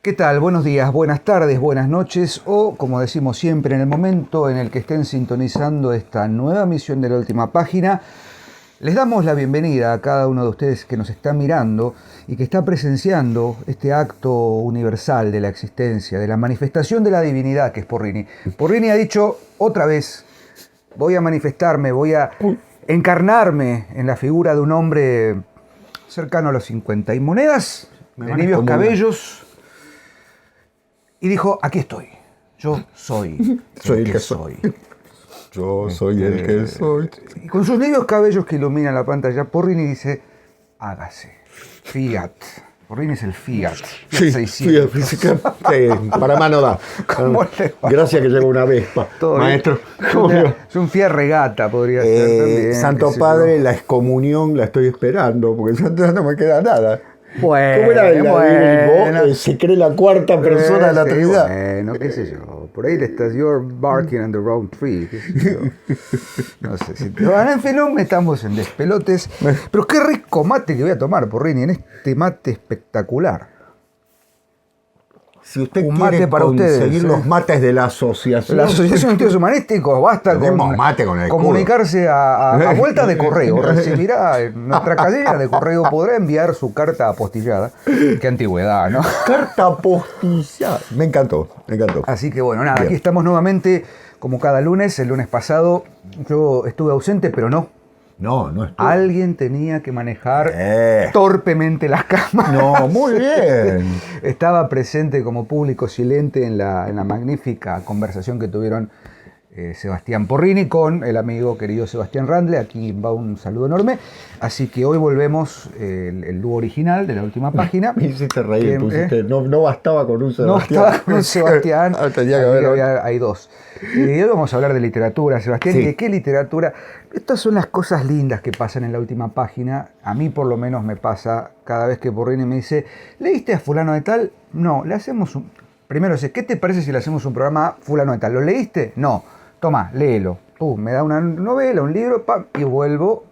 ¿Qué tal? Buenos días, buenas tardes, buenas noches o, como decimos siempre, en el momento en el que estén sintonizando esta nueva emisión de La Última Página, les damos la bienvenida a cada uno de ustedes que nos está mirando y que está presenciando este acto universal de la existencia, de la manifestación de la divinidad que es Porrini. Porrini ha dicho otra vez, voy a manifestarme, voy a encarnarme en la figura de un hombre cercano a los 50 y monedas, de nibios cabellos. Y dijo, aquí estoy, yo soy el que soy. Yo soy el que soy. Y con sus negros cabellos que iluminan la pantalla, Porrini dice, hágase, Fiat. Porrini es el Fiat. Sí, 600. Fiat, para más no da. Gracias que llegó una Vespa. Todo Maestro. Es un Fiat Regata, podría ser también. Santo Padre, la excomunión la estoy esperando, porque ya no me queda nada. Bueno, ¿Cómo era bueno. Se cree la cuarta persona de la Trinidad. Bueno, qué sé yo. Por ahí le estás, you're barking on the wrong tree. Qué sé yo. No sé si bueno, en fin, no metamos en despelotes. Pero qué rico mate que voy a tomar, Porrini, en este mate espectacular. Si usted un quiere mate para conseguir ustedes, los mates de la asociación. La Asociación de Estudios Humanísticos, basta con mate con el comunicarse a vuelta de correo. Recibirá en nuestra casilla de correo, podrá enviar su carta apostillada. Qué antigüedad, ¿no? Carta apostillada. Me encantó. Así que bueno, nada, Bien. Aquí estamos nuevamente, como cada lunes. El lunes pasado yo estuve ausente, pero no. No estuvo. Alguien tenía que manejar torpemente las cámaras. No, muy bien. Estaba presente como público silente en la magnífica conversación que tuvieron Sebastián Porrini con el amigo querido Sebastián Randle. Aquí va un saludo enorme. Así que hoy volvemos el dúo original de La Última Página. Me hiciste reír, pusiste, no bastaba con un Sebastián. No bastaba con un Sebastián. Tenía que haber hay dos. Y hoy vamos a hablar de literatura, Sebastián. Sí. ¿Y de qué literatura? Estas son las cosas lindas que pasan en La Última Página. A mí por lo menos me pasa cada vez que Porrini me dice, ¿leíste a fulano de tal? No, le hacemos un... Primero dice, ¿qué te parece si le hacemos un programa a fulano de tal? ¿Lo leíste? No. Toma, léelo. Me da una novela, un libro, y vuelvo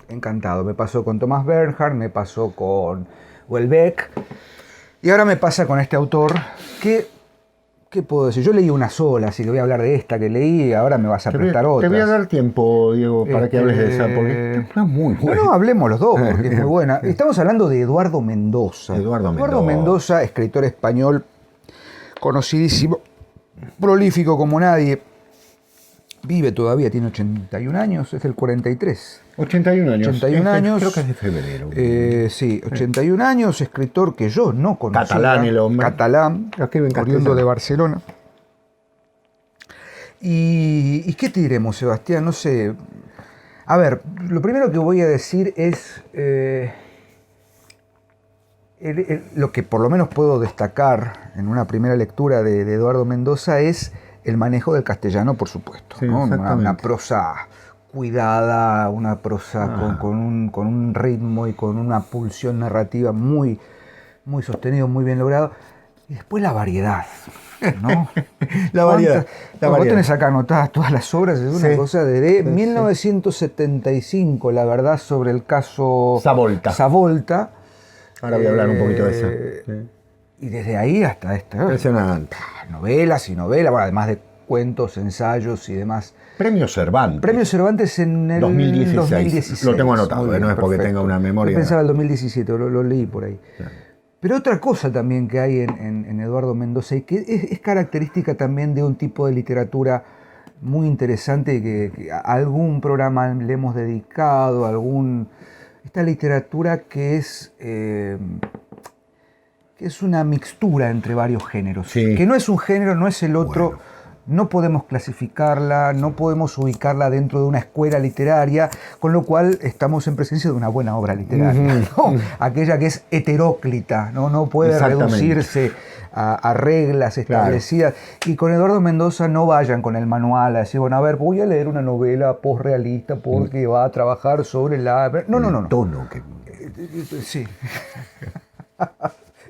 encantado. Me pasó con Thomas Bernhard, me pasó con Houellebecq, y ahora me pasa con este autor que, ¿qué puedo decir? Yo leí una sola, así que voy a hablar de esta que leí, y ahora me vas a prestar otra. Te voy a dar tiempo, Diego, para que hables de esa, porque es muy buena. No, hablemos los dos, porque es muy buena. Estamos hablando de Eduardo Mendoza. Eduardo Mendoza, escritor español, conocidísimo, prolífico como nadie. Vive todavía, tiene 81 años, es del 43. 81 años. 81 años. Creo que es de febrero. Sí, 81 años, escritor que yo no conocía. Catalán el hombre. Catalán, oriundo de Barcelona. ¿Y qué te diremos, Sebastián? No sé. A ver, lo primero que voy a decir es... lo que por lo menos puedo destacar en una primera lectura de Eduardo Mendoza es el manejo del castellano, por supuesto, sí, ¿no? Una prosa cuidada, una prosa con un ritmo y con una pulsión narrativa muy, muy sostenido, muy bien logrado. Y después la variedad, ¿no? La variedad. Vos tenés acá anotadas todas las obras, es una cosa de 1975, la verdad, sobre el caso Savolta. Ahora voy a hablar un poquito de eso. Y desde ahí hasta esta. Impresionante. Novelas y novelas, bueno, además de cuentos, ensayos y demás. Premio Cervantes. Premio Cervantes en el 2016. Lo tengo anotado, bien, no es porque perfecto. tenga una memoria. Yo pensaba el 2017, lo leí por ahí. Sí. Pero otra cosa también que hay en Eduardo Mendoza y que es característica también de un tipo de literatura muy interesante que a algún programa le hemos dedicado, esta literatura que es una mixtura entre varios géneros, que no es un género, no es el otro, no podemos clasificarla, no podemos ubicarla dentro de una escuela literaria, con lo cual estamos en presencia de una buena obra literaria, ¿no? Aquella que es heteróclita, no puede reducirse a reglas establecidas. Y con Eduardo Mendoza no vayan con el manual a decir, bueno, a ver, voy a leer una novela posrealista porque va a trabajar sobre la... No. Tono que... Sí.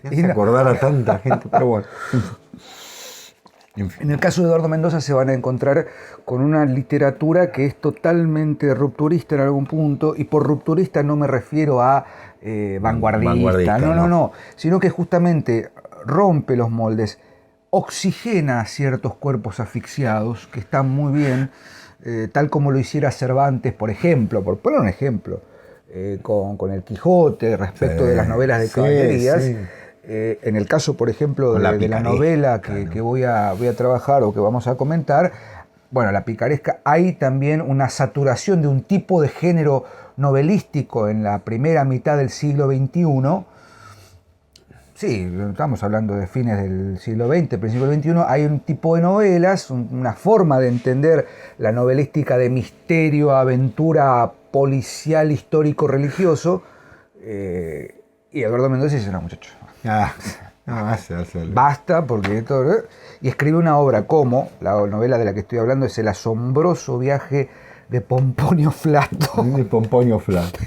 Me hace acordar a tanta gente, pero bueno. En el caso de Eduardo Mendoza se van a encontrar con una literatura que es totalmente rupturista en algún punto, y por rupturista no me refiero a vanguardista, no, sino que justamente rompe los moldes, oxigena ciertos cuerpos asfixiados, que están muy bien, tal como lo hiciera Cervantes, por ejemplo, por poner un ejemplo, con el Quijote, respecto de las novelas de caballerías. Sí. En el caso, por ejemplo, de la novela que voy a trabajar o que vamos a comentar, bueno, la picaresca, hay también una saturación de un tipo de género novelístico en la primera mitad del siglo XXI. Sí, estamos hablando de fines del siglo XX, principio del XXI. Hay un tipo de novelas, una forma de entender la novelística de misterio, aventura policial, histórico, religioso. Y Eduardo Mendoza dice, no, muchacho, basta, porque esto... Y escribe una obra como, la novela de la que estoy hablando es El asombroso viaje de Pomponio Flato. De Pomponio Flato.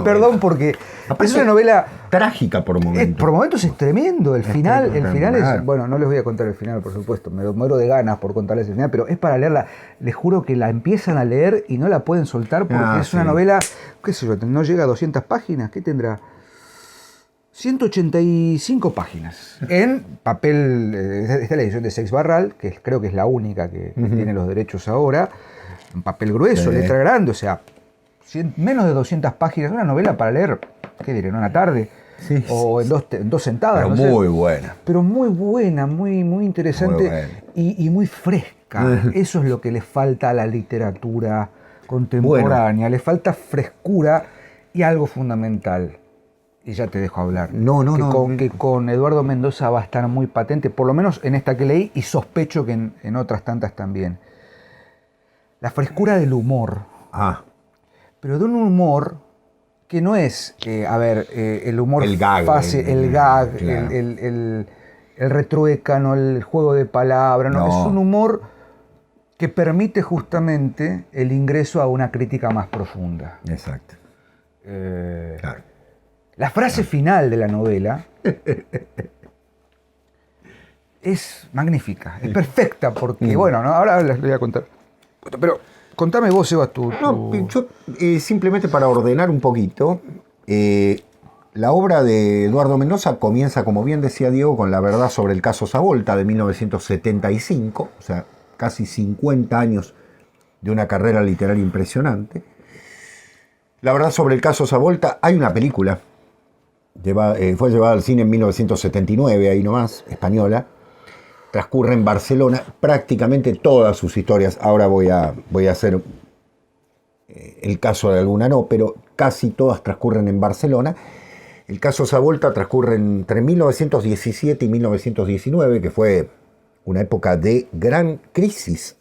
Perdón, porque aparte, es una novela trágica por momentos. Por momentos es tremendo. El final es... Bueno, no les voy a contar el final, por supuesto. Me muero de ganas por contarles el final, pero es para leerla. Les juro que la empiezan a leer y no la pueden soltar porque es una novela, qué sé yo, no llega a 200 páginas. ¿Qué tendrá? 185 páginas. En papel, esta es la edición de Seix Barral, que creo que es la única que tiene los derechos ahora. En papel grueso, letra grande, o sea, menos de 200 páginas. Una novela para leer, ¿qué diré? ¿En una tarde? Sí, o en dos sentadas. Pero no sé. Muy buena. Pero muy buena, muy interesante, muy buena. Y muy fresca. Eso es lo que le falta a la literatura contemporánea. Le falta frescura y algo fundamental. Y ya te dejo hablar. Que con Eduardo Mendoza va a estar muy patente, por lo menos en esta que leí, y sospecho que en otras tantas también. La frescura del humor. Pero de un humor que no es, el humor fácil, el gag, claro. el retruécano, el juego de palabras. No. Es un humor que permite justamente el ingreso a una crítica más profunda. Exacto. Claro. La frase final de la novela es magnífica, es perfecta, porque, bueno, ¿no? Ahora les voy a contar. Pero contame vos, Sebas, yo simplemente para ordenar un poquito, la obra de Eduardo Mendoza comienza, como bien decía Diego, con La verdad sobre el caso Savolta de 1975, o sea, casi 50 años de una carrera literaria impresionante. La verdad sobre el caso Savolta, hay una película. Fue llevada al cine en 1979, ahí nomás, española. Transcurre en Barcelona, prácticamente todas sus historias. Ahora voy a hacer el caso de alguna no, pero casi todas transcurren en Barcelona. El caso Savolta transcurre entre 1917 y 1919, que fue una época de gran crisis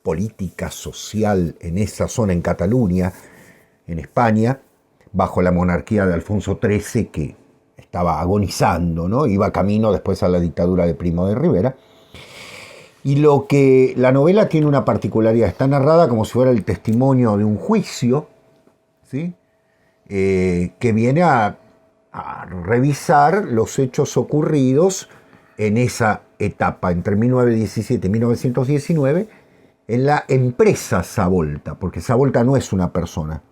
política, social en esa zona, en Cataluña, en España, bajo la monarquía de Alfonso XIII, que estaba agonizando, ¿no? Iba camino después a la dictadura de Primo de Rivera. Y la novela tiene una particularidad, está narrada como si fuera el testimonio de un juicio, ¿sí? Que viene a revisar los hechos ocurridos en esa etapa, entre 1917 y 1919, en la empresa Savolta, porque Savolta no es una persona.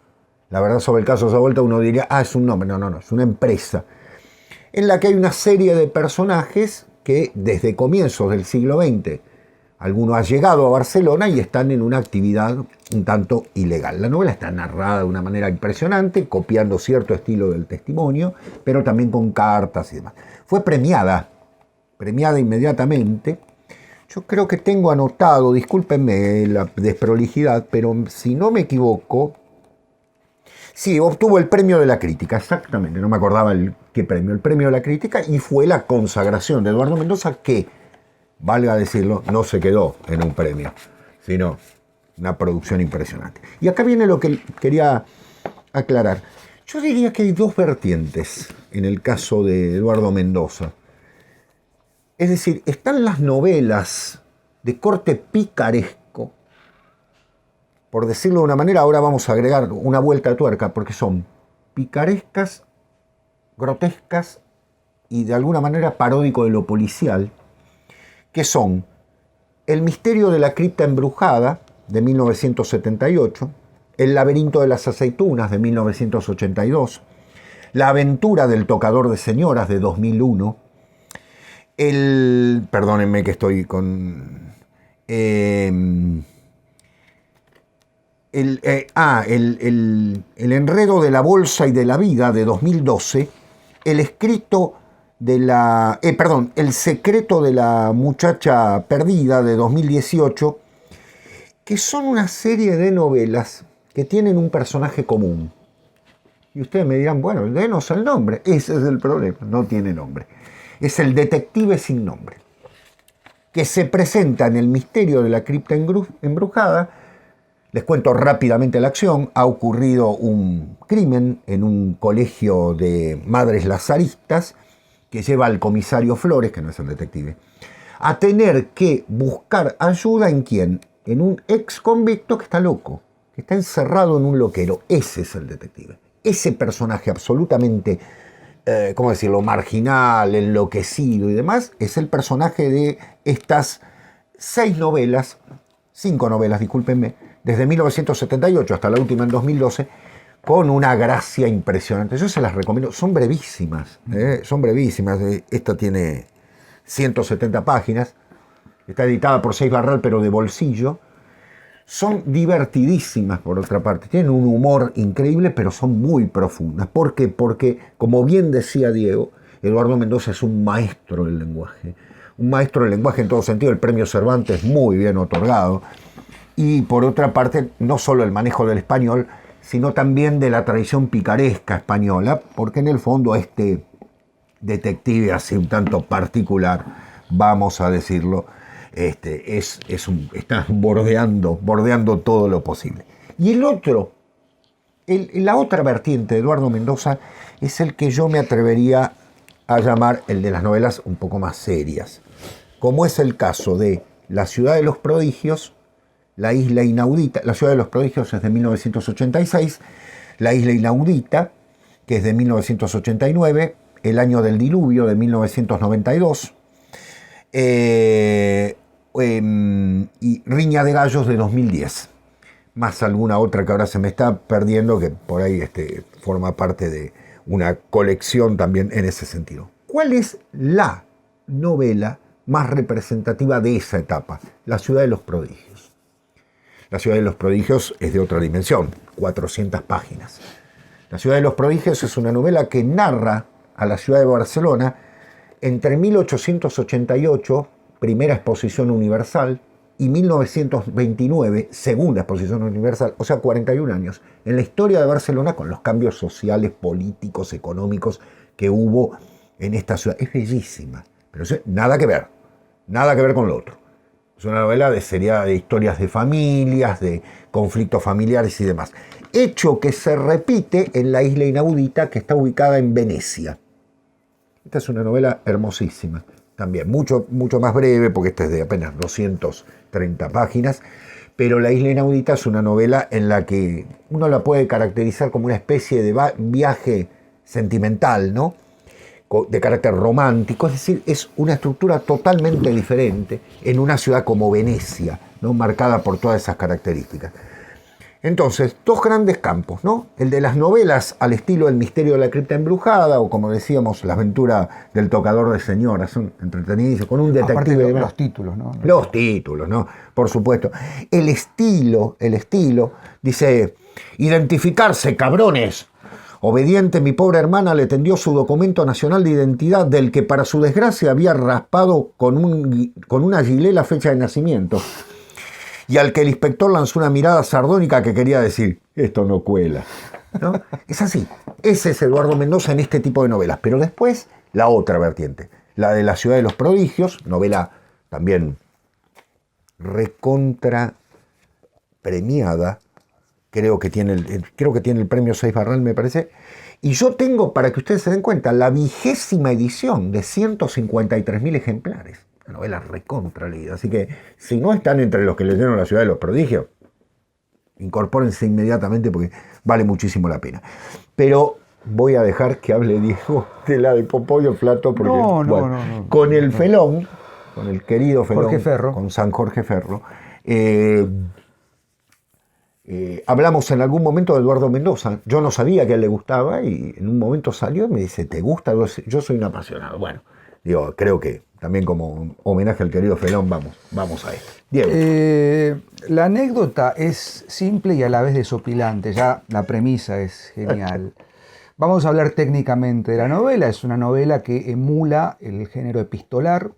La verdad sobre el caso Savolta uno diría, es un nombre. No, es una empresa en la que hay una serie de personajes que desde comienzos del siglo XX alguno ha llegado a Barcelona y están en una actividad un tanto ilegal. La novela está narrada de una manera impresionante, copiando cierto estilo del testimonio, pero también con cartas y demás. Fue premiada inmediatamente. Yo creo que tengo anotado, discúlpenme la desprolijidad, pero si no me equivoco, sí, obtuvo el premio de la crítica, exactamente, no me acordaba qué premio, el premio de la crítica, y fue la consagración de Eduardo Mendoza que, valga decirlo, no se quedó en un premio, sino una producción impresionante. Y acá viene lo que quería aclarar. Yo diría que hay dos vertientes en el caso de Eduardo Mendoza. Es decir, están las novelas de corte picaresco, por decirlo de una manera. Ahora vamos a agregar una vuelta de tuerca, porque son picarescas, grotescas y de alguna manera paródico de lo policial, que son El misterio de la cripta embrujada, de 1978, El laberinto de las aceitunas, de 1982, La aventura del tocador de señoras de 2001. Perdónenme que estoy con... el enredo de la bolsa y de la vida de 2012, el escrito de la... el secreto de la muchacha perdida de 2018, que son una serie de novelas que tienen un personaje común. Y ustedes me dirán, bueno, denos el nombre. Ese es el problema, no tiene nombre. Es el detective sin nombre, que se presenta en el misterio de la cripta embrujada. Les cuento rápidamente la acción. Ha ocurrido un crimen en un colegio de madres lazaristas que lleva al comisario Flores, que no es el detective, a tener que buscar ayuda ¿en quién? En un ex convicto que está loco, que está encerrado en un loquero. Ese es el detective. Ese personaje absolutamente, ¿cómo decirlo?, marginal, enloquecido y demás, es el personaje de estas 5 novelas, discúlpenme, desde 1978 hasta la última en 2012, con una gracia impresionante. Yo se las recomiendo, son brevísimas, son brevísimas. Esta tiene 170 páginas, está editada por Seis Barral, pero de bolsillo. Son divertidísimas, por otra parte. Tienen un humor increíble, pero son muy profundas. ¿Por qué? Porque, como bien decía Diego, Eduardo Mendoza es un maestro del lenguaje. Un maestro del lenguaje en todo sentido. El premio Cervantes muy bien otorgado. Y, por otra parte, no solo el manejo del español, sino también de la tradición picaresca española, porque en el fondo este detective así un tanto particular, vamos a decirlo, está bordeando todo lo posible. Y la otra vertiente de Eduardo Mendoza es el que yo me atrevería a llamar el de las novelas un poco más serias, como es el caso de La ciudad de los prodigios, La isla inaudita. La ciudad de los prodigios es de 1986, La isla inaudita, que es de 1989, El año del diluvio de 1992, y Riña de gallos de 2010, más alguna otra que ahora se me está perdiendo, que por ahí forma parte de una colección también en ese sentido. ¿Cuál es la novela más representativa de esa etapa? La ciudad de los prodigios. La ciudad de los prodigios es de otra dimensión, 400 páginas. La ciudad de los prodigios es una novela que narra a la ciudad de Barcelona entre 1888, primera exposición universal, y 1929, segunda exposición universal, o sea, 41 años, en la historia de Barcelona con los cambios sociales, políticos, económicos que hubo en esta ciudad. Es bellísima, pero nada que ver con lo otro. Es una novela de historias de familias, de conflictos familiares y demás. Hecho que se repite en La isla inaudita, que está ubicada en Venecia. Esta es una novela hermosísima, también mucho más breve, porque esta es de apenas 230 páginas, pero La isla inaudita es una novela en la que uno la puede caracterizar como una especie de viaje sentimental, ¿no?, de carácter romántico, es decir, es una estructura totalmente diferente en una ciudad como Venecia, ¿no?, marcada por todas esas características. Entonces, 2 grandes campos, ¿no? El de las novelas al estilo El misterio de la cripta embrujada, o como decíamos, La aventura del tocador de señoras, son entretenidos, con un detective. Aparte de los títulos, ¿no? Los títulos, ¿no? Por supuesto. El estilo, dice: identificarse, cabrones. Obediente, mi pobre hermana le tendió su documento nacional de identidad, del que para su desgracia había raspado con una gilet la fecha de nacimiento, y al que el inspector lanzó una mirada sardónica que quería decir: esto no cuela, ¿no? Es así. Ese es Eduardo Mendoza en este tipo de novelas. Pero después, la otra vertiente, la de La ciudad de los prodigios, novela también recontra premiada. Creo que tiene el premio Seis Barral, me parece. Y yo tengo, para que ustedes se den cuenta, la 20ª edición de 153.000 ejemplares. Una novela recontra leída. Así que, si no están entre los que leyeron La ciudad de los prodigios, incorpórense inmediatamente porque vale muchísimo la pena. Pero voy a dejar que hable Diego de la de Pompolio Flato, porque no. Con el Felón, con el querido Felón, Jorge Ferro. con San Jorge Ferro, hablamos en algún momento de Eduardo Mendoza. Yo no sabía que a él le gustaba y en un momento salió y me dice, ¿te gusta? Yo soy un apasionado. Bueno, digo, creo que también como homenaje al querido Felón vamos a esto. Diego. La anécdota es simple y a la vez desopilante, ya la premisa es genial. Vamos a hablar técnicamente de la novela. Es una novela que emula el género epistolar.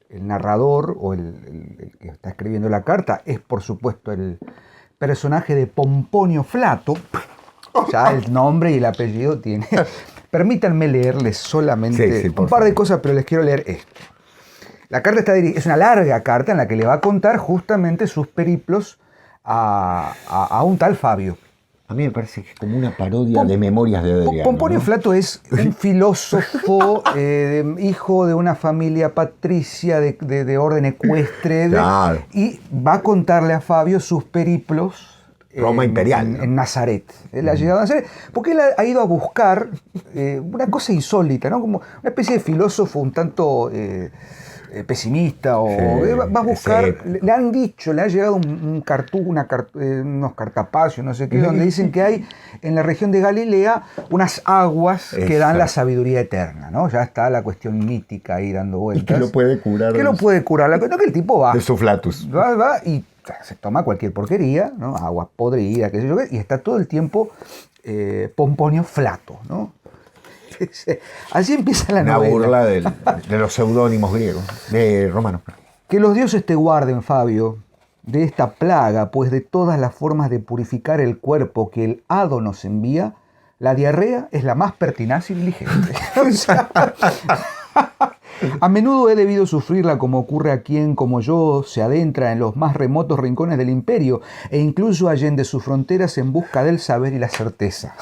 El narrador o el que está escribiendo la carta es, por supuesto, el personaje de Pomponio Flato. Ya el nombre y el apellido tiene. Permítanme leerles solamente un par de cosas, pero les quiero leer esto. La carta es una larga carta en la que le va a contar justamente sus periplos a un tal Fabio. A mí me parece que es como una parodia de Memorias de Adriano. Pomponio Flato es un filósofo, hijo de una familia patricia de orden ecuestre, claro. Y va a contarle a Fabio sus periplos Roma imperial, en Nazaret. Él ha llegado a Nazaret porque él ha ido a buscar una cosa insólita, ¿no? Como una especie de filósofo un tanto pesimista, o va a buscar, le han dicho, le ha llegado unos cartapacios, no sé qué, donde dicen que hay en la región de Galilea unas aguas que dan la sabiduría eterna, ¿no? Ya está la cuestión mítica ahí dando vueltas. ¿Y qué lo puede curar? ¿Qué lo puede curar? La cuestión es que el tipo va. De su flatus. Va y se toma cualquier porquería, ¿no? Agua podrida, qué sé yo, y está todo el tiempo Pomponio Flato, ¿no? Así empieza la novela. Una burla de los seudónimos griegos, de romanos. Que los dioses te guarden, Fabio, de esta plaga, pues de todas las formas de purificar el cuerpo que el hado nos envía, la diarrea es la más pertinaz y diligente. A menudo he debido sufrirla como ocurre a quien, como yo, se adentra en los más remotos rincones del imperio e incluso allende sus fronteras en busca del saber y la certeza.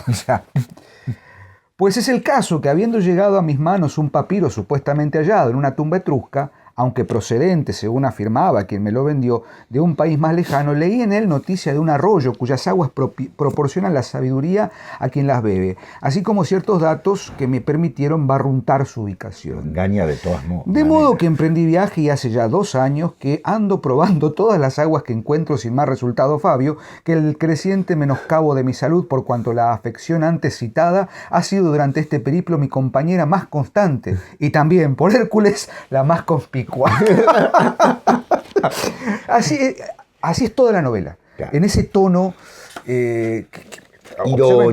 Pues es el caso que, habiendo llegado a mis manos un papiro supuestamente hallado en una tumba etrusca, aunque procedente, según afirmaba quien me lo vendió, de un país más lejano, leí en él noticia de un arroyo cuyas aguas proporcionan la sabiduría a quien las bebe, así como ciertos datos que me permitieron barruntar su ubicación. Engaña de todas modos. De modo que emprendí viaje y hace ya 2 años que ando probando todas las aguas que encuentro sin más resultado, Fabio, que el creciente menoscabo de mi salud por cuanto la afección antes citada ha sido durante este periplo mi compañera más constante y también, por Hércules, la más conspicua. Así es toda la novela, claro. En ese tono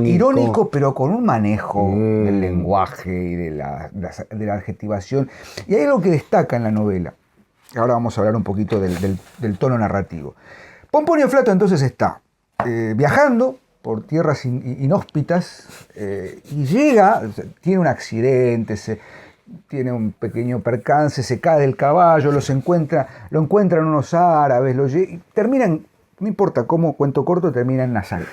irónico, pero con un manejo del lenguaje y de la adjetivación. Y hay algo que destaca en la novela. Ahora vamos a hablar un poquito del tono narrativo. Pomponio Flato entonces está viajando por tierras inhóspitas y llega, tiene un accidente, tiene un pequeño percance, se cae del caballo, lo encuentran unos árabes, y terminan, no importa cómo, cuento corto, termina en Nazaret.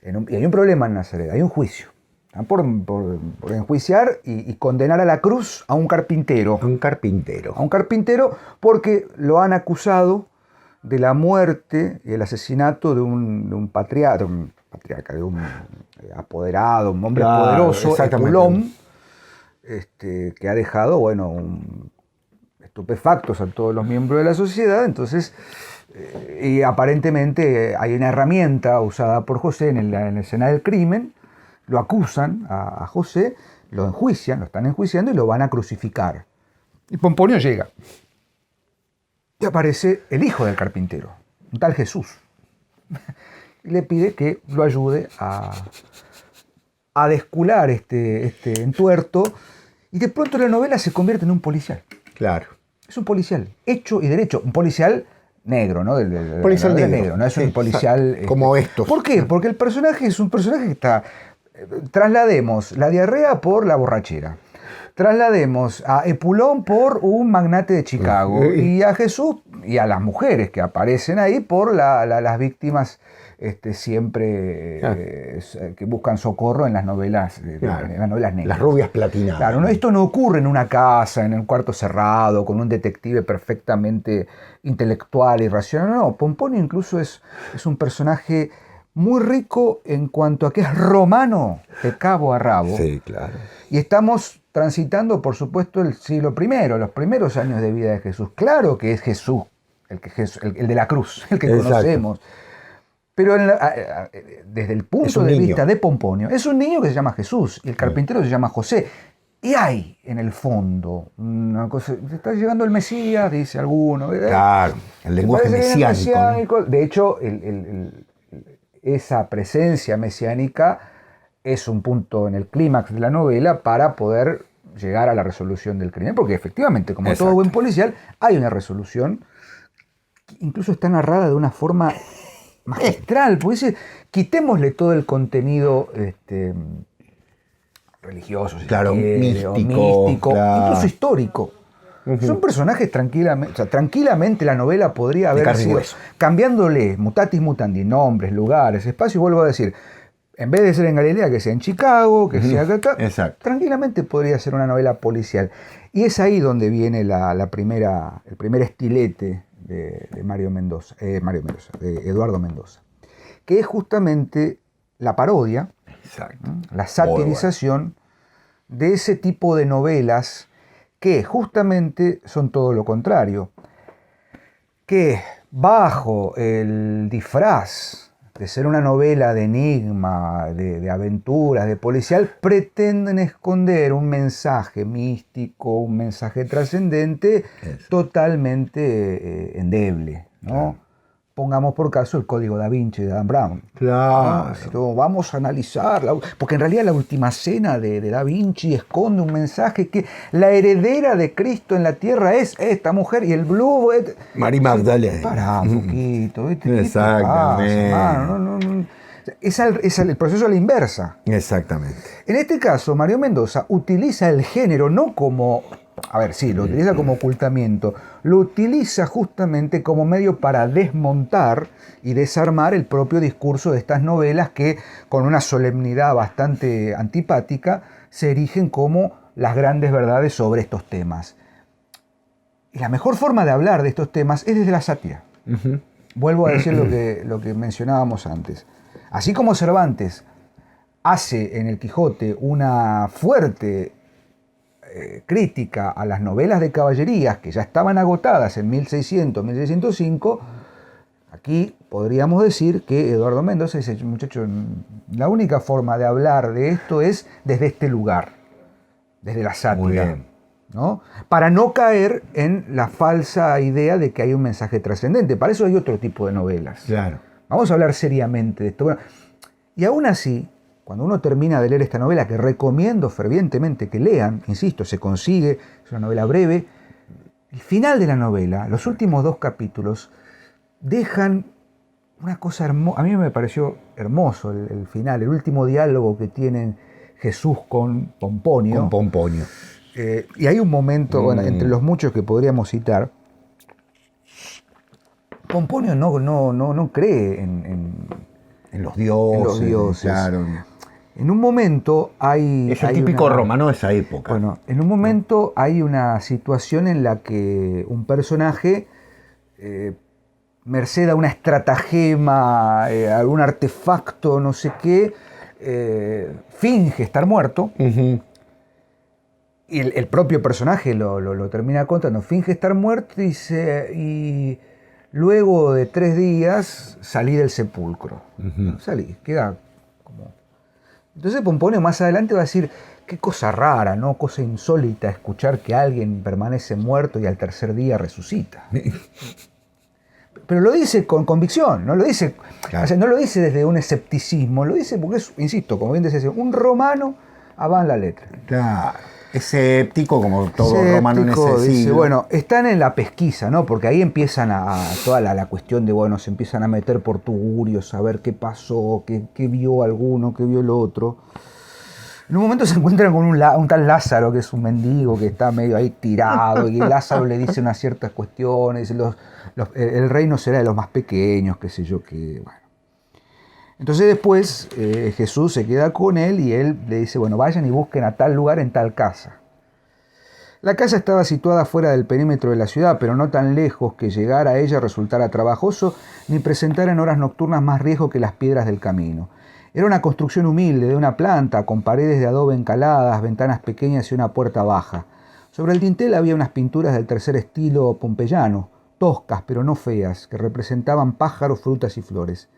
Y hay un problema en Nazaret, hay un juicio. Están por enjuiciar y condenar a la cruz a un carpintero. A un carpintero porque lo han acusado de la muerte y el asesinato de un patriarca, de un apoderado, un hombre poderoso, Epulón, que ha dejado, estupefactos a todos los miembros de la sociedad. Entonces, y aparentemente hay una herramienta usada por José en la escena del crimen, lo acusan a José, lo están enjuiciando y lo van a crucificar. Y Pomponio llega. Y aparece el hijo del carpintero, un tal Jesús. Y le pide que lo ayude a descular este entuerto. Y de pronto la novela se convierte en un policial. Claro. Es un policial, hecho y derecho. Un policial negro, ¿no? Policial negro. No es un policial... como estos. ¿Por qué? Porque el personaje es un personaje que está... Traslademos la diarrea por la borrachera. Traslademos a Epulón por un magnate de Chicago. Y a Jesús y a las mujeres que aparecen ahí por las víctimas siempre que buscan socorro en las novelas, en las novelas negras. Las rubias platinadas. Claro, esto no ocurre en una casa, en un cuarto cerrado, con un detective perfectamente intelectual y racional. No, Pomponio incluso es un personaje muy rico en cuanto a que es romano de cabo a rabo. Sí, claro. Y estamos transitando, por supuesto, el siglo I, los primeros años de vida de Jesús. Claro que es Jesús, el de la cruz, el que conocemos. Pero desde el punto de vista de Pomponio, es un niño que se llama Jesús y el carpintero se llama José. Y hay en el fondo una cosa, está llegando el Mesías, dice alguno. Claro, el lenguaje mesiánico. ¿No? De hecho, esa presencia mesiánica es un punto en el clímax de la novela para poder llegar a la resolución del crimen, porque efectivamente, como todo buen policial, hay una resolución que incluso está narrada de una forma magistral, porque dice, quitémosle todo el contenido religioso, si claro, quiere, místico, claro. Incluso histórico. Son personajes tranquilamente, o sea, tranquilamente la novela podría haber sido, cambiándole mutatis mutandi, nombres, lugares, espacios, vuelvo a decir, en vez de ser en Galilea, que sea en Chicago, que sea acá, tranquilamente podría ser una novela policial. Y es ahí donde viene el primer estilete de Eduardo Mendoza, que es justamente la parodia, la satirización de ese tipo de novelas que justamente son todo lo contrario, que bajo el disfraz de ser una novela de enigma, de aventuras, de policial, pretenden esconder un mensaje místico, un mensaje trascendente totalmente endeble, ¿no? Claro. Pongamos por caso el Código Da Vinci de Dan Brown. Claro. ¿No? Vamos a analizarla, porque en realidad la última cena de Da Vinci esconde un mensaje que la heredera de Cristo en la tierra es esta mujer y el Blue... María Magdalena. Pará un poquito. Exactamente. No. Es el proceso a la inversa. Exactamente. En este caso, Mario Mendoza utiliza el género no como... A ver, sí, lo utiliza como ocultamiento, lo utiliza justamente como medio para desmontar y desarmar el propio discurso de estas novelas que, con una solemnidad bastante antipática, se erigen como las grandes verdades sobre estos temas. Y la mejor forma de hablar de estos temas es desde la sátira. Vuelvo a decir lo que mencionábamos antes. Así como Cervantes hace en el Quijote una fuerte crítica a las novelas de caballerías que ya estaban agotadas en 1600, 1605, aquí podríamos decir que Eduardo Mendoza dice, muchacho, la única forma de hablar de esto es desde este lugar, desde la sátira. Muy bien. ¿No? Para no caer en la falsa idea de que hay un mensaje trascendente. Para eso hay otro tipo de novelas. Claro. Vamos a hablar seriamente de esto. Bueno, y aún así, cuando uno termina de leer esta novela, que recomiendo fervientemente que lean, insisto, se consigue, es una novela breve, el final de la novela, los últimos 2 capítulos, dejan una cosa hermosa. A mí me pareció hermoso el final, el último diálogo que tienen Jesús con Pomponio. Con Pomponio. Y hay un momento, bueno, entre los muchos que podríamos citar, Pomponio no cree en los dioses. En los dioses. Claro. En un momento hay... Es el típico romano de esa época. Bueno, en un momento hay una situación en la que un personaje, merced a una estratagema, algún artefacto, no sé qué, finge estar muerto. Y el propio personaje lo termina contando, finge estar muerto y luego de 3 días salí del sepulcro. Salí, queda como... Entonces Pomponio más adelante va a decir, qué cosa rara, ¿no? Cosa insólita escuchar que alguien permanece muerto y al 3er día resucita. Pero lo dice con convicción, no lo dice, claro. O sea, no lo dice desde un escepticismo, lo dice porque es, insisto, como bien decía, un romano va en la letra. Claro. Escéptico, como todo romano en ese siglo. Dice, bueno, están en la pesquisa, ¿no? Porque ahí empiezan a toda la cuestión de, bueno, se empiezan a meter por tugurios, a ver qué pasó, qué vio alguno, qué vio el otro. En un momento se encuentran con un tal Lázaro, que es un mendigo que está medio ahí tirado, y Lázaro le dice unas ciertas cuestiones, el reino será de los más pequeños, qué sé yo, qué, bueno. Entonces después Jesús se queda con él y él le dice, bueno, vayan y busquen a tal lugar en tal casa. La casa estaba situada fuera del perímetro de la ciudad, pero no tan lejos que llegar a ella resultara trabajoso ni presentara en horas nocturnas más riesgo que las piedras del camino. Era una construcción humilde de una planta, con paredes de adobe encaladas, ventanas pequeñas y una puerta baja. Sobre el dintel había unas pinturas del tercer estilo pompeyano, toscas pero no feas, que representaban pájaros, frutas y flores.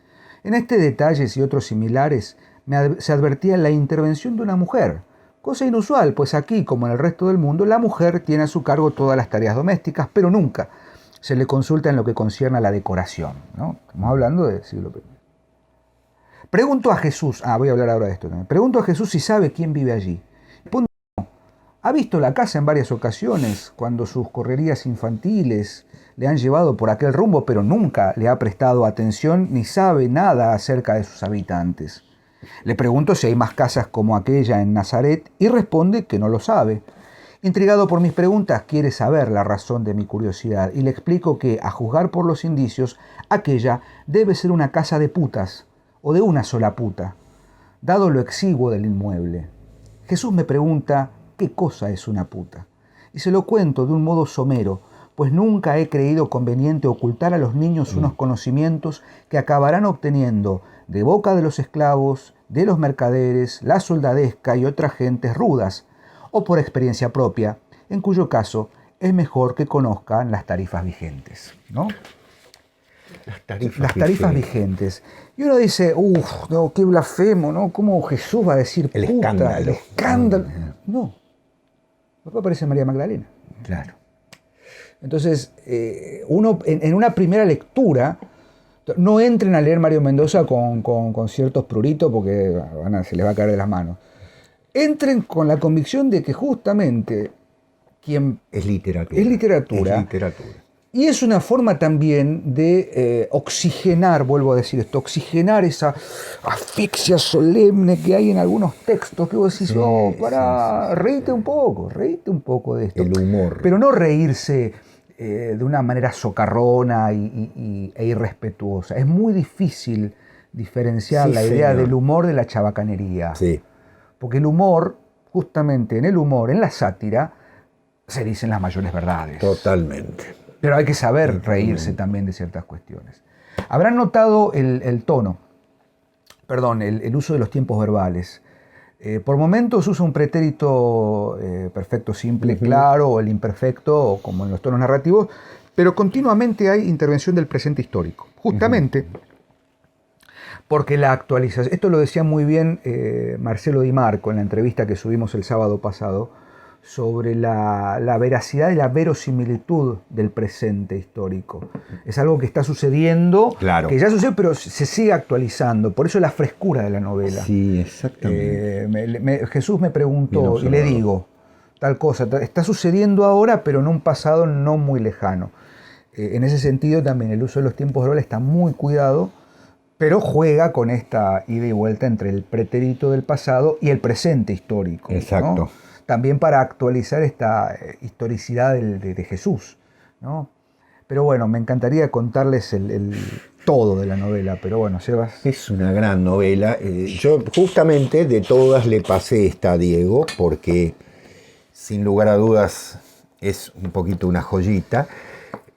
En este detalles y otros similares se advertía la intervención de una mujer, cosa inusual, pues aquí, como en el resto del mundo, la mujer tiene a su cargo todas las tareas domésticas, pero nunca se le consulta en lo que concierne a la decoración, ¿no? Estamos hablando del siglo I. Pregunto a Jesús, voy a hablar ahora de esto también. Pregunto a Jesús si sabe quién vive allí. Responde, no. Ha visto la casa en varias ocasiones, cuando sus correrías infantiles le han llevado por aquel rumbo, pero nunca le ha prestado atención ni sabe nada acerca de sus habitantes. Le pregunto si hay más casas como aquella en Nazaret y responde que no lo sabe. Intrigado por mis preguntas, quiere saber la razón de mi curiosidad y le explico que, a juzgar por los indicios, aquella debe ser una casa de putas o de una sola puta, dado lo exiguo del inmueble. Jesús me pregunta qué cosa es una puta y se lo cuento de un modo somero, pues nunca he creído conveniente ocultar a los niños unos conocimientos que acabarán obteniendo de boca de los esclavos, de los mercaderes, la soldadesca y otras gentes rudas, o por experiencia propia, en cuyo caso es mejor que conozcan las tarifas vigentes, ¿no? Las tarifas vigentes. Y uno dice, no, qué blasfemo, ¿no? ¿Cómo Jesús va a decir el puta? escándalo. El escándalo. No. Después aparece María Magdalena. Claro. Entonces, uno en una primera lectura, no entren a leer Mario Mendoza con ciertos pruritos porque se les va a caer de las manos. Entren con la convicción de que justamente quien es literatura. Es literatura. Y es una forma también de oxigenar, vuelvo a decir esto, oxigenar esa asfixia solemne que hay en algunos textos que vos decís, reíte un poco de esto. El humor. Pero no reírse de una manera socarrona e irrespetuosa. Es muy difícil diferenciar la idea del humor de la chabacanería. Sí. Porque el humor, justamente en el humor, en la sátira, se dicen las mayores verdades. Totalmente. Pero hay que saber reírse también de ciertas cuestiones. Habrán notado el tono, el uso de los tiempos verbales. Por momentos usa un pretérito perfecto, simple, claro, o el imperfecto, como en los tonos narrativos, pero continuamente hay intervención del presente histórico. Justamente porque la actualización, esto lo decía muy bien Marcelo Di Marco en la entrevista que subimos el sábado pasado, sobre la veracidad y la verosimilitud del presente histórico. Es algo que está sucediendo, claro, que ya sucede, pero se sigue actualizando. Por eso la frescura de la novela. Sí, exactamente. Jesús me preguntó y le digo, tal cosa, está sucediendo ahora, pero en un pasado no muy lejano. En ese sentido también el uso de los tiempos verbales está muy cuidado, pero juega con esta ida y vuelta entre el pretérito del pasado y el presente histórico. Exacto. ¿no? También para actualizar esta historicidad de Jesús, ¿no? Pero bueno, me encantaría contarles el todo de la novela, pero bueno, Sebas. Es una gran novela. Yo justamente de todas le pasé esta a Diego, porque sin lugar a dudas es un poquito una joyita.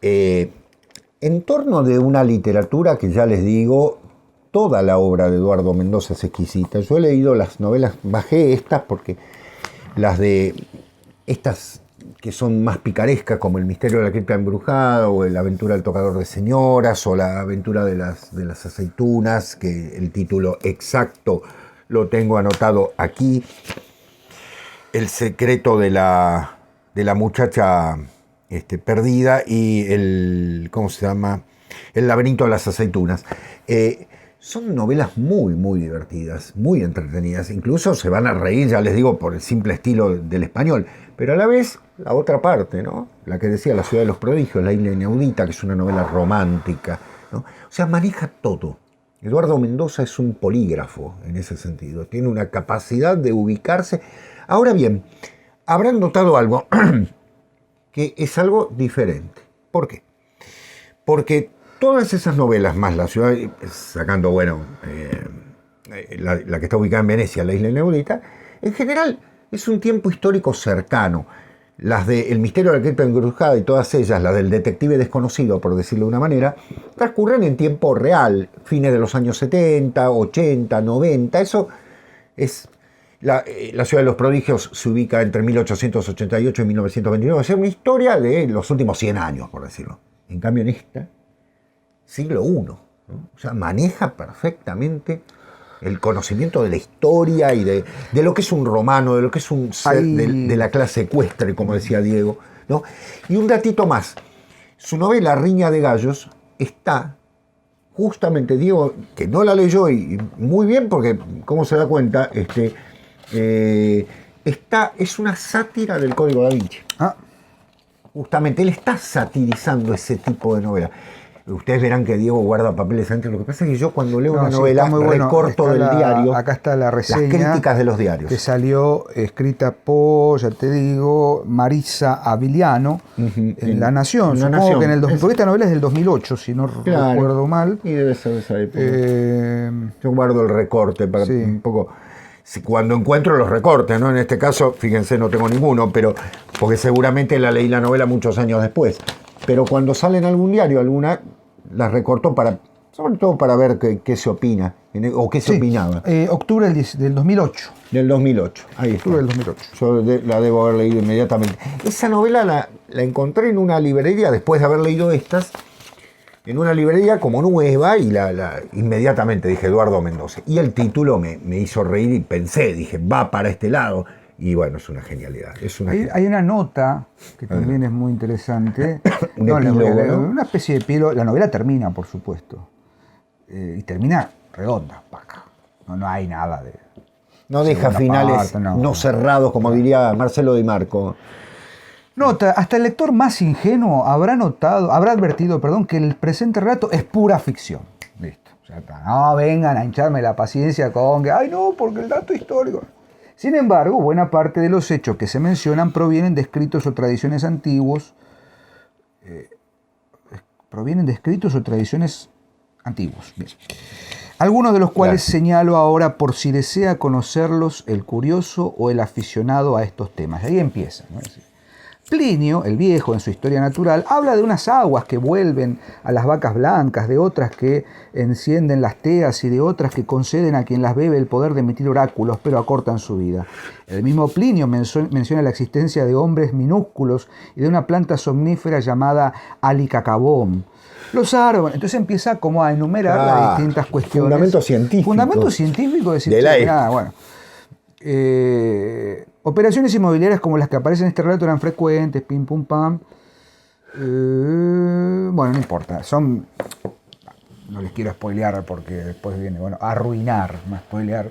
En torno de una literatura que ya les digo, toda la obra de Eduardo Mendoza es exquisita. Yo he leído las novelas, bajé estas porque las de estas que son más picarescas, como El misterio de la cripta embrujada, o La aventura del tocador de señoras, o La aventura de las aceitunas, que el título exacto lo tengo anotado aquí. El secreto de la muchacha perdida y el laberinto de las aceitunas. Son novelas muy, muy divertidas, muy entretenidas. Incluso se van a reír, ya les digo, por el simple estilo del español. Pero a la vez, la otra parte, ¿no? La que decía La ciudad de los prodigios, La isla inaudita, que es una novela romántica, ¿no? O sea, maneja todo. Eduardo Mendoza es un polígrafo en ese sentido. Tiene una capacidad de ubicarse. Ahora bien, habrán notado algo que es algo diferente. ¿Por qué? Porque todas esas novelas, más la ciudad, sacando, la que está ubicada en Venecia, La isla inaudita, en general es un tiempo histórico cercano. Las de El misterio de la cripta embrujada y todas ellas, las del detective desconocido, por decirlo de una manera, transcurren en tiempo real, fines de los años 70, 80, 90. Eso es... La ciudad de los prodigios se ubica entre 1888 y 1929. Es una historia de los últimos 100 años, por decirlo. En cambio, en esta, siglo I. ¿no? O sea, maneja perfectamente el conocimiento de la historia y de lo que es un romano, de lo que es un ser de la clase ecuestre, como decía Diego, ¿no? Y un datito más. Su novela Riña de Gallos está justamente, Diego, que no la leyó y muy bien, porque, ¿cómo se da cuenta? Es una sátira del Código Da Vinci. Justamente, él está satirizando ese tipo de novela. Ustedes verán que Diego guarda papeles antes. Lo que pasa es que yo cuando leo una novela recorto del diario. Acá está la reseña. Las críticas de los diarios. Que salió escrita por, ya te digo, Marisa Aviliano en La Nación. Supongo que porque esta novela es del 2008, si no recuerdo mal. Y debe ser de esa época. Yo guardo el recorte para un poco. Cuando encuentro los recortes, ¿no? En este caso, fíjense, no tengo ninguno, pero porque seguramente leí la novela muchos años después. Pero cuando sale en algún diario, alguna las recorto sobre todo para ver qué se opina, o qué se opinaba. Octubre del 2008. Del 2008, ahí está. Octubre del 2008. Yo la debo haber leído inmediatamente. Esa novela la encontré en una librería, después de haber leído estas, en una librería como nueva, y inmediatamente dije Eduardo Mendoza. Y el título me hizo reír y pensé, dije, va para este lado. Y bueno, es una genialidad. Hay una nota que también es muy interesante. Una especie de epílogo. La novela termina, por supuesto. Y termina redonda. No hay nada de... No deja finales no cerrados, como diría Marcelo Di Marco. Nota, hasta el lector más ingenuo habrá advertido, que el presente relato es pura ficción. Listo. Ya está. No vengan a hincharme la paciencia con que, ay no, porque el dato histórico... Sin embargo, buena parte de los hechos que se mencionan provienen de escritos o tradiciones antiguos. Bien. Algunos de los cuales señalo ahora por si desea conocerlos el curioso o el aficionado a estos temas. Ahí empieza, ¿no? Plinio, el viejo, en su Historia Natural, habla de unas aguas que vuelven a las vacas blancas, de otras que encienden las teas y de otras que conceden a quien las bebe el poder de emitir oráculos, pero acortan su vida. El mismo Plinio menciona la existencia de hombres minúsculos y de una planta somnífera llamada alicacabón. Los árboles. Entonces empieza como a enumerar las distintas cuestiones. Fundamento científico. Fundamento científico de la bueno. Operaciones inmobiliarias como las que aparecen en este relato eran frecuentes, pim pum pam. Bueno, no importa. No les quiero spoilear porque después viene, arruinar, más spoilear.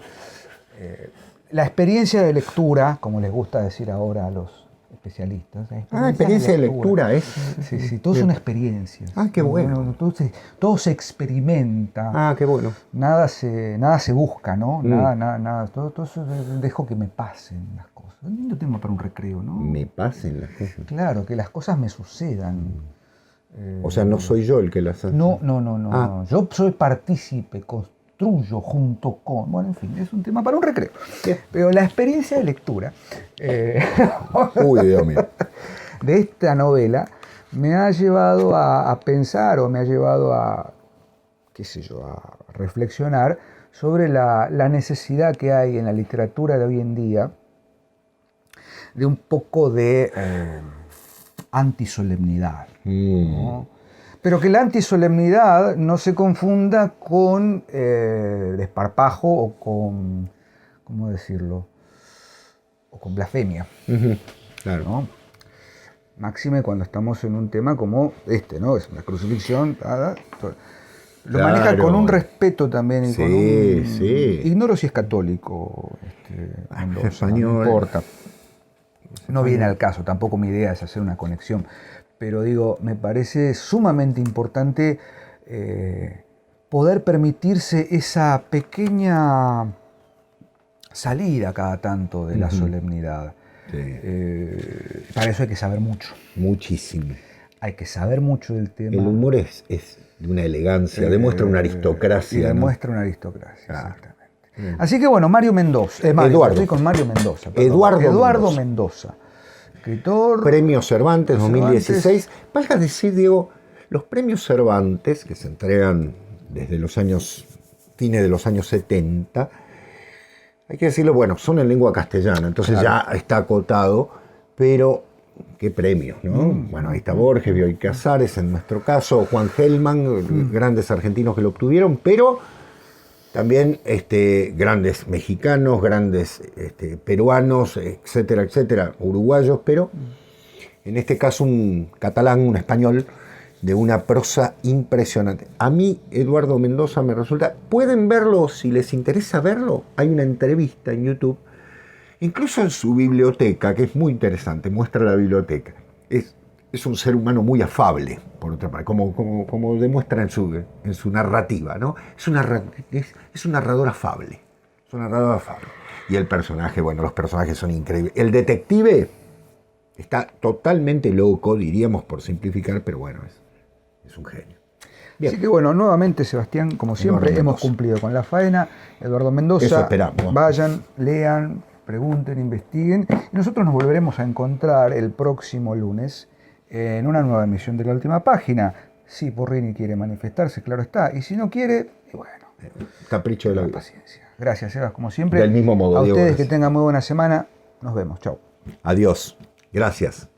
La experiencia de lectura, como les gusta decir ahora a los especialistas. Experiencia de lectura es. Sí, todo son experiencias. Qué bueno. Todo se experimenta. Qué bueno. Nada se busca, ¿no? Nada. Todo eso dejo que me pasen las cosas. Es un lindo tema para un recreo, ¿no? Me pasen las cosas. Claro, que las cosas me sucedan. O sea, no soy yo el que las hace. No. Yo soy partícipe, construyo junto con... Bueno, en fin, es un tema para un recreo. Pero la experiencia de lectura Uy, Dios mío. de esta novela me ha llevado a pensar o me ha llevado a reflexionar sobre la necesidad que hay en la literatura de hoy en día de un poco de antisolemnidad, ¿no? Pero que la antisolemnidad no se confunda con desparpajo o con, ¿cómo decirlo? O con blasfemia. Claro. ¿No? Máxime cuando estamos en un tema como este, ¿no? Es una crucifixión. Lo maneja con un respeto también. Y con ignoro si es católico. Español. No importa. No viene al caso, tampoco mi idea es hacer una conexión. Pero digo, me parece sumamente importante poder permitirse esa pequeña salida cada tanto de la solemnidad. Para eso hay que saber mucho. Muchísimo. Hay que saber mucho del tema. El humor es de una elegancia, demuestra una aristocracia. Demuestra una aristocracia, exactamente. Así que bueno, Mario Mendoza. Estoy con Mario Mendoza. Eduardo Mendoza. Escritor. Premio Cervantes 2016. Valga decir, Diego, los premios Cervantes, que se entregan desde fines de los años 70, hay que decirlo, son en lengua castellana, entonces ya está acotado, pero qué premios, ¿no? Bueno, ahí está Borges, Bioy Casares, en nuestro caso, Juan Gelman, grandes argentinos que lo obtuvieron, pero también grandes mexicanos, grandes peruanos, etcétera, etcétera, uruguayos, pero en este caso un catalán, un español, de una prosa impresionante. A mí, Eduardo Mendoza, me resulta... Pueden verlo, si les interesa verlo, hay una entrevista en YouTube, incluso en su biblioteca, que es muy interesante, muestra la biblioteca. Es un ser humano muy afable, por otra parte, como demuestra en su narrativa, ¿no? Es un narrador afable. Es un narrador afable. Y el personaje, bueno, los personajes son increíbles. El detective está totalmente loco, diríamos por simplificar, pero bueno, es un genio. Bien. Así que bueno, nuevamente, Sebastián, como siempre, hemos cumplido con la faena. Eduardo Mendoza, eso esperamos. Vayan, lean, pregunten, investiguen. Y nosotros nos volveremos a encontrar el próximo lunes en una nueva emisión de La Última Página. Si Porrini quiere manifestarse, claro está. Y si no quiere, bueno, capricho de la vida. Paciencia. Gracias, Sebas, como siempre. Del mismo modo, a Diego, ustedes gracias. que tengan muy buena semana. Nos vemos. Chau. Adiós. Gracias.